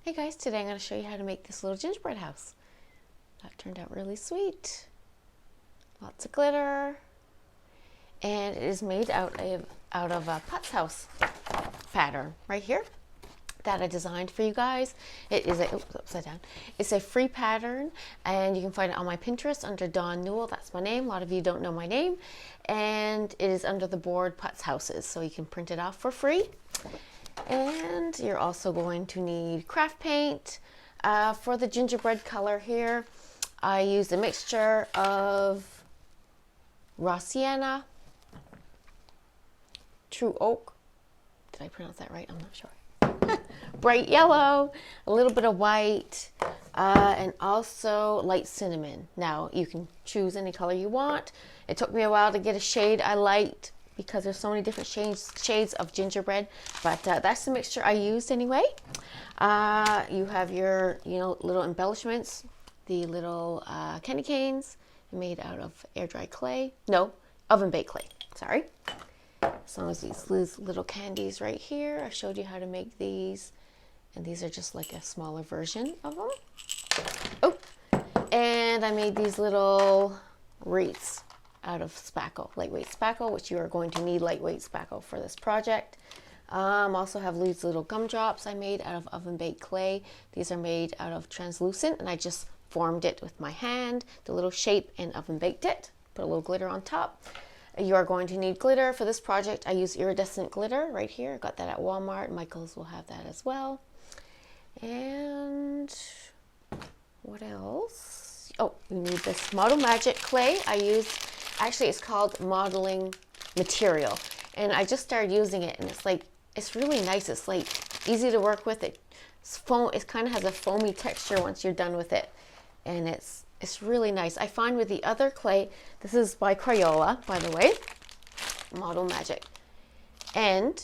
Hey guys, today I'm going to show you how to make this little gingerbread house. That turned out really sweet. Lots of glitter. And it is made out of a Putz House pattern right here that I designed for you guys. It is a, oops, upside down. It's a free pattern and you can find it on my Pinterest under Dawn Newell. That's my name. A lot of you don't know my name. And it is under the board Putz Houses, so you can print it off for free. And you're also going to need craft paint. For the gingerbread color here, I used a mixture of raw sienna, true oak, did I pronounce that right? I'm not sure. Bright yellow, a little bit of white, and also light cinnamon. Now you can choose any color you want. It took me a while to get a shade I liked, because there's so many different shades of gingerbread, but that's the mixture I used anyway. You have your little embellishments, the little candy canes made out of air dry clay, no, oven baked clay, sorry. As long as these little candies right here, I showed you how to make these, and these are just like a smaller version of them. Oh, and I made these little wreaths out of spackle, lightweight spackle, which you are going to need lightweight spackle for this project. Also have these little gumdrops I made out of oven baked clay. These are made out of translucent, and I just formed it with my hand, the little shape, and oven baked it. Put a little glitter on top. You are going to need glitter for this project. I use iridescent glitter right here. I got that at Walmart. Michael's will have that as well. And what else? Oh, you need this Model Magic clay. I use, actually it's called modeling material, and I just started using it, and it's really nice. It's like easy to work with. It kind of has a foamy texture once you're done with it, and it's really nice. I find with the other clay, this is by Crayola, by the way, Model Magic, and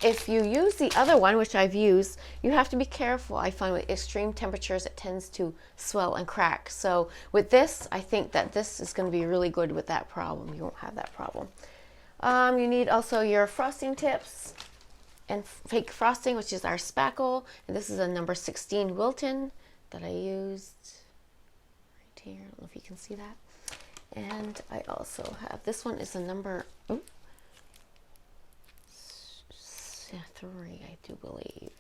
if you use the other one, which I've used, you have to be careful. I find with extreme temperatures it tends to swell and crack. So with this, I think that this is going to be really good with that problem. You won't have that problem. You need also your frosting tips and fake frosting, which is our spackle. And this is a number 16 Wilton that I used right here. I don't know if you can see that. And I also have, this one is a number, 3, I do believe,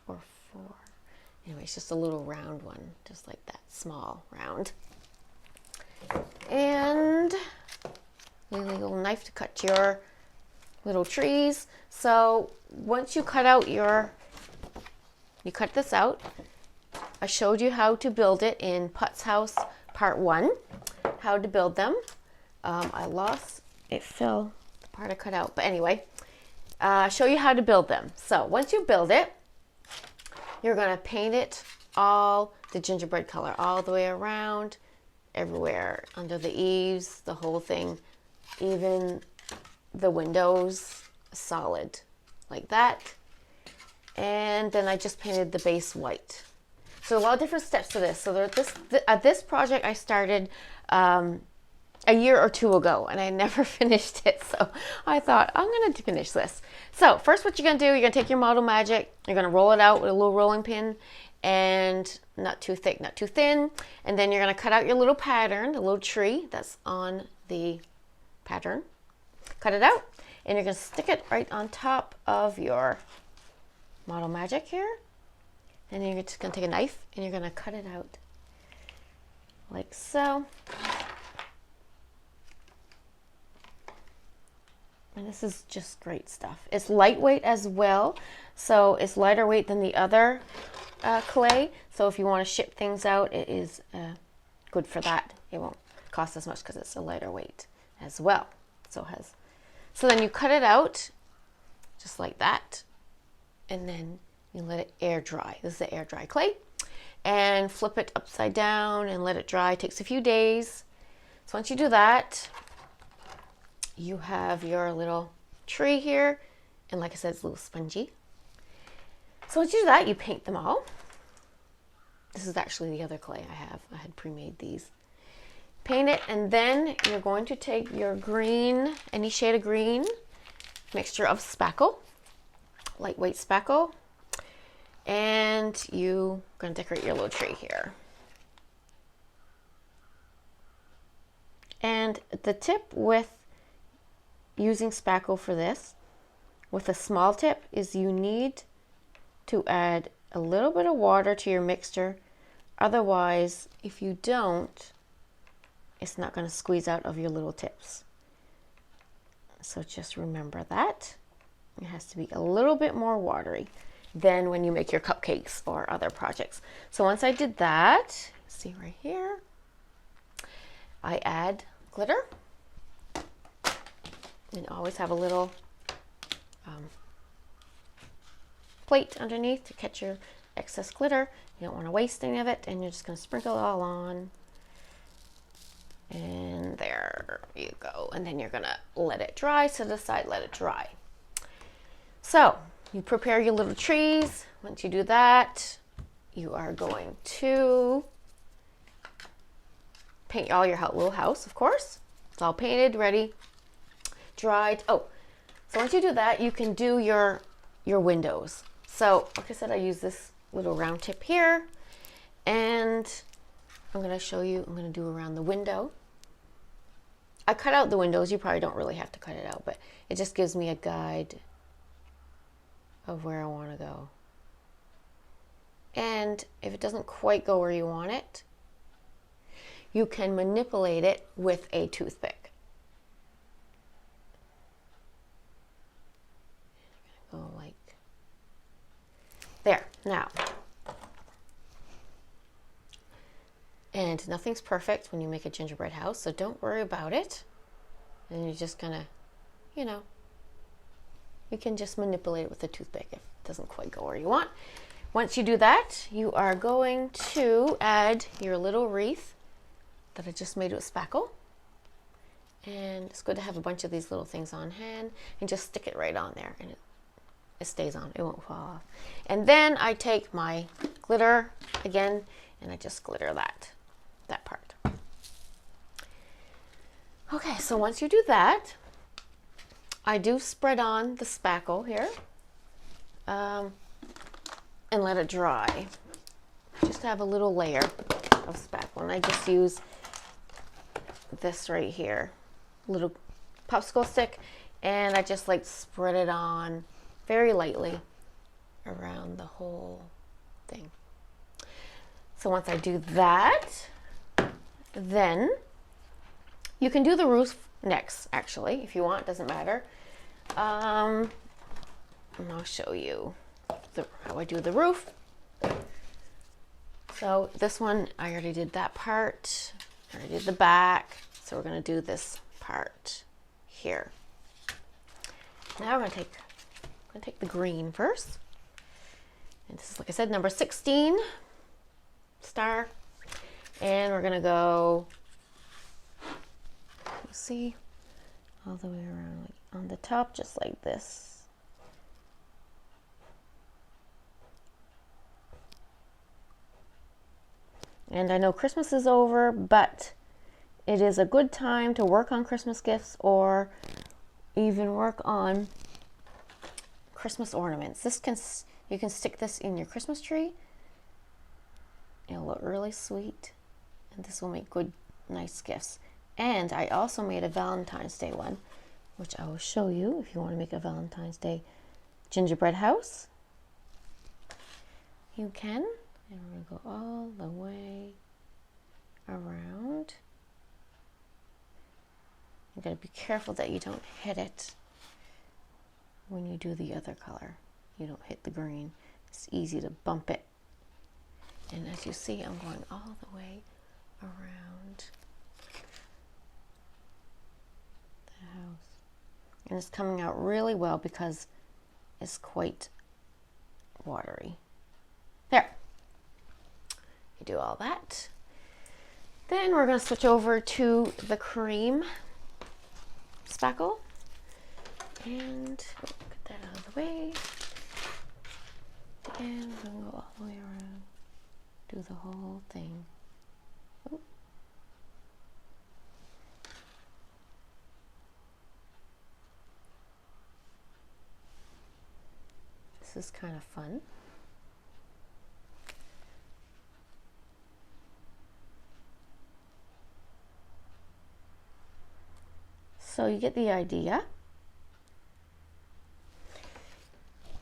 or 4. Anyway, it's just a little round one, just like that, small round. And a little knife to cut your little trees. So once you cut out you cut this out. I showed you how to build it in Putz House Part 1, how to build them. It fell, the part I cut out, but anyway. Show you how to build them. So once you build it, you're going to paint it all the gingerbread color all the way around, everywhere, under the eaves, the whole thing, even the windows, solid like that. And then I just painted the base white. So a lot of different steps to this. So this project I started a year or 2 ago, and I never finished it, so I thought I'm going to finish this. So first, what you're going to do, you're going to take your Model Magic, you're going to roll it out with a little rolling pin, and not too thick, not too thin, and then you're going to cut out your little pattern, the little tree that's on the pattern. Cut it out, and you're going to stick it right on top of your Model Magic here, and then you're just going to take a knife, and you're going to cut it out like so. And this is just great stuff. It's lightweight as well, so it's lighter weight than the other clay. So if you want to ship things out, it is good for that. It won't cost as much because it's a lighter weight as well. So then you cut it out just like that, and then you let it air dry. This is the air dry clay, and flip it upside down and let it dry. It takes a few days. So once you do that, you have your little tree here, and like I said, it's a little spongy. So once you do that, you paint them all. This is actually the other clay I have. I had pre-made these. Paint it, and then you're going to take your green, any shade of green, mixture of spackle, lightweight spackle, And you're going to decorate your little tree here. And the tip with using spackle for this, with a small tip, is you need to add a little bit of water to your mixture. Otherwise, if you don't, it's not going to squeeze out of your little tips. So just remember that. It has to be a little bit more watery than when you make your cupcakes or other projects. So once I did that, see right here, I add glitter. And always have a little plate underneath to catch your excess glitter. You don't want to waste any of it, and you're just going to sprinkle it all on. And there you go. And then you're going to let it dry. Set it aside, let it dry. So you prepare your little trees. Once you do that, you are going to paint all your little house, of course. It's all painted, ready, dried. Oh, so once you do that, you can do your windows. So like I said, I use this little round tip here, and I'm going to show you, I'm going to do around the window. I cut out the windows. You probably don't really have to cut it out, but it just gives me a guide of where I want to go. And if it doesn't quite go where you want it, you can manipulate it with a toothpick. Go like there. Now, and nothing's perfect when you make a gingerbread house, so don't worry about it. And you're just gonna, you know, you can just manipulate it with a toothpick if it doesn't quite go where you want. Once you do that, you are going to add your little wreath that I just made with spackle. And it's good to have a bunch of these little things on hand and just stick it right on there, and it stays on, it won't fall off. And then I take my glitter again and I just glitter that part. Okay, so once you do that, I do spread on the spackle here and let it dry. Just have a little layer of spackle, and I just use this right here, little popsicle stick, and I just like spread it on very lightly around the whole thing. So once I do that, then you can do the roof next, actually, if you want, doesn't matter. And I'll show you how I do the roof. So this one, I already did that part. I already did the back. So we're going to do this part here. Now we're going to take the green first. And this is, like I said, number 16 star. And we're going to go, you see, all the way around, like on the top, just like this. And I know Christmas is over, but it is a good time to work on Christmas gifts or even work on Christmas ornaments. You can stick this in your Christmas tree. It'll look really sweet, and this will make good, nice gifts. And I also made a Valentine's Day one, which I will show you if you want to make a Valentine's Day gingerbread house. You can. And we're going to go all the way around. You got to be careful that you don't hit it when you do the other color. You don't hit the green. It's easy to bump it. And as you see, I'm going all the way around the house. And it's coming out really well because it's quite watery. There. You do all that. Then we're going to switch over to the cream spackle. And get that out of the way. And we're going to go all the way around. Do the whole thing. Ooh. This is kind of fun. so you get the idea.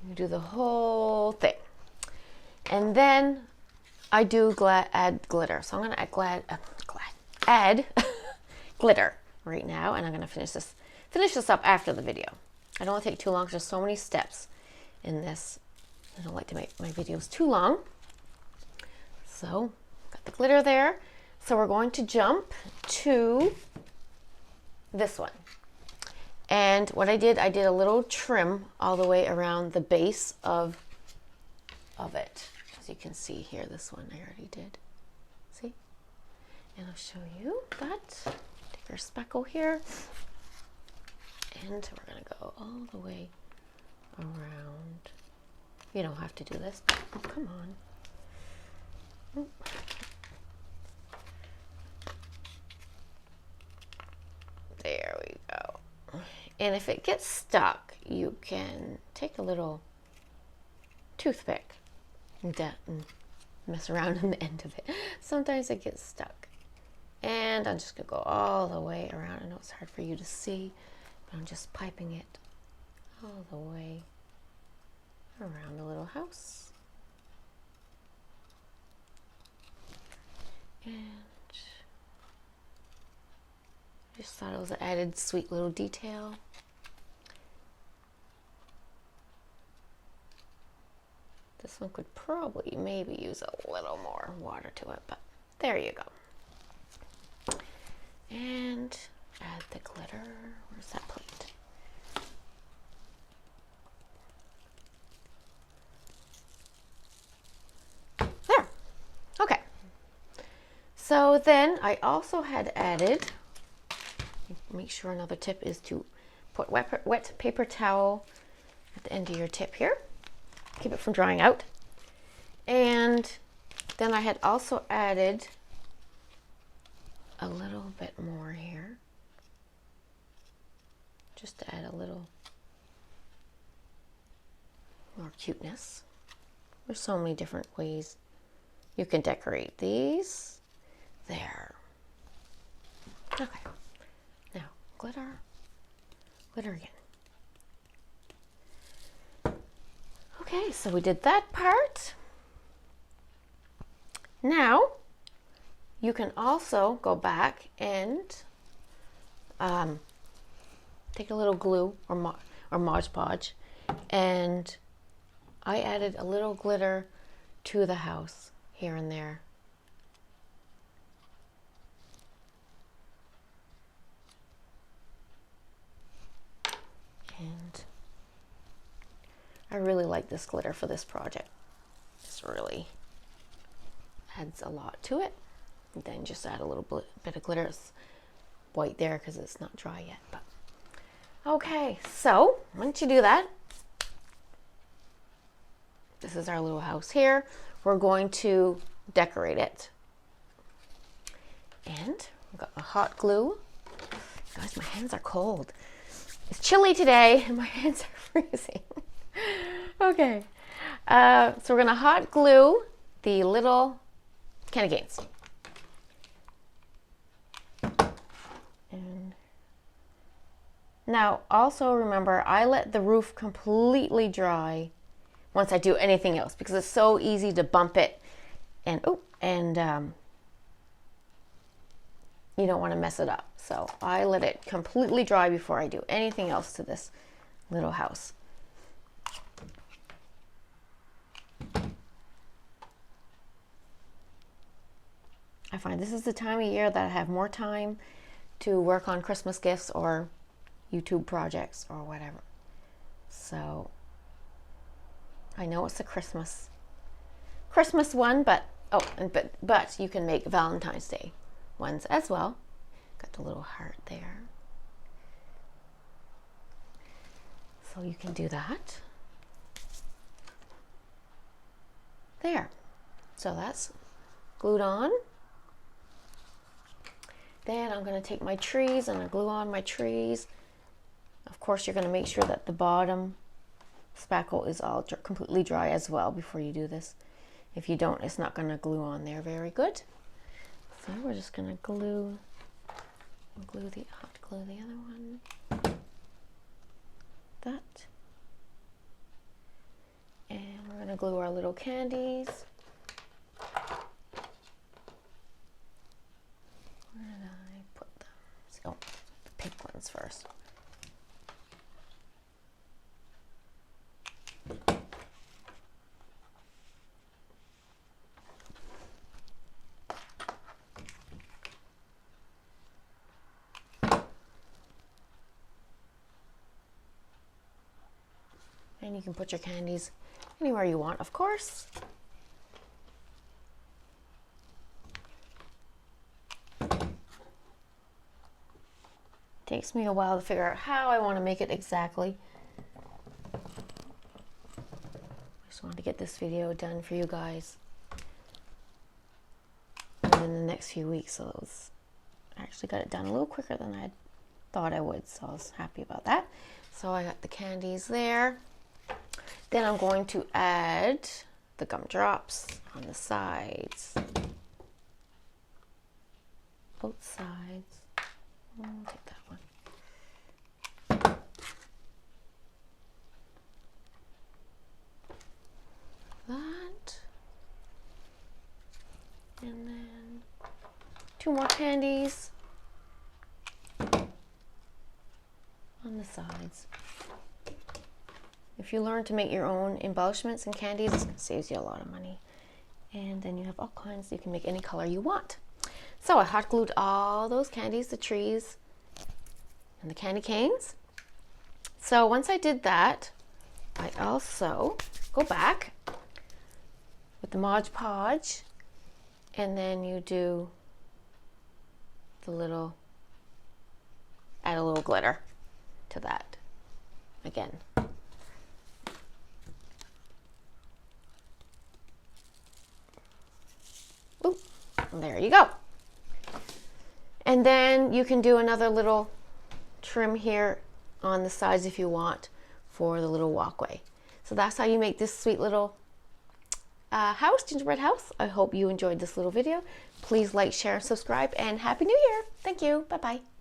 You do the whole thing. And then I do add glitter. So I'm going to add glitter right now, and I'm going to finish this up after the video. I don't want to take too long. There's so many steps in this. I don't like to make my videos too long. So got the glitter there. So we're going to jump to this one. And what I did a little trim all the way around the base of it. As you can see here, this one I already did. See? And I'll show you that. Take our speckle here. And we're going to go all the way around. You don't have to do this, but oh, come on. Oop. There we go. And if it gets stuck, you can take a little toothpick and mess around on the end of it. Sometimes it gets stuck. And I'm just going to go all the way around. I know it's hard for you to see, but I'm just piping it all the way around the little house. And just thought it was an added sweet little detail. This one could probably maybe use a little more water to it, but there you go. And add the glitter. Where's that plate? There. Okay. So then I also had added, make sure another tip is to put wet paper towel at the end of your tip here. Keep it from drying out. And then I had also added a little bit more here, just to add a little more cuteness. There's so many different ways you can decorate these. There. Okay. Now, glitter again. Okay, so we did that part. Now, you can also go back and take a little glue or Mod Podge, and I added a little glitter to the house here and there. And I really like this glitter for this project. This really adds a lot to it. And then just add a little bit of glitter. It's white there because it's not dry yet. But okay, so once you do that, this is our little house here. We're going to decorate it. And we've got the hot glue. Guys, my hands are cold. It's chilly today and my hands are freezing. Okay, so we're going to hot glue the little candy canes. And now also remember, I let the roof completely dry once I do anything else because it's so easy to bump it and you don't want to mess it up. So I let it completely dry before I do anything else to this little house. I find this is the time of year that I have more time to work on Christmas gifts or YouTube projects or whatever. So I know it's a Christmas one, but you can make Valentine's Day ones as well. Got the little heart there. So you can do that. There. So that's glued on. Then I'm going to take my trees and I glue on my trees. Of course, you're going to make sure that the bottom spackle is all completely dry as well before you do this. If you don't, it's not going to glue on there very good. So we're just going to glue hot glue the other one. That. And we're going to glue our little candies. Where did I put them? Oh, the pink ones first. And you can put your candies anywhere you want, of course. Takes me a while to figure out how I want to make it exactly. I just wanted to get this video done for you guys within the next few weeks. So I actually got it done a little quicker than I thought I would. So I was happy about that. So I got the candies there. Then I'm going to add the gumdrops on the sides. Both sides. I'll take that one. That. And then 2 more candies on the sides. If you learn to make your own embellishments and candies, it saves you a lot of money. And then you have all kinds, you can make any color you want. So I hot glued all those candies, the trees, and the candy canes. So once I did that, I also go back with the Mod Podge, and then you do the little, add a little glitter to that again. Ooh, there you go. And then you can do another little trim here on the sides if you want for the little walkway. So that's how you make this sweet little house, gingerbread house. I hope you enjoyed this little video. Please like, share, and subscribe, and Happy New Year. Thank you. Bye-bye.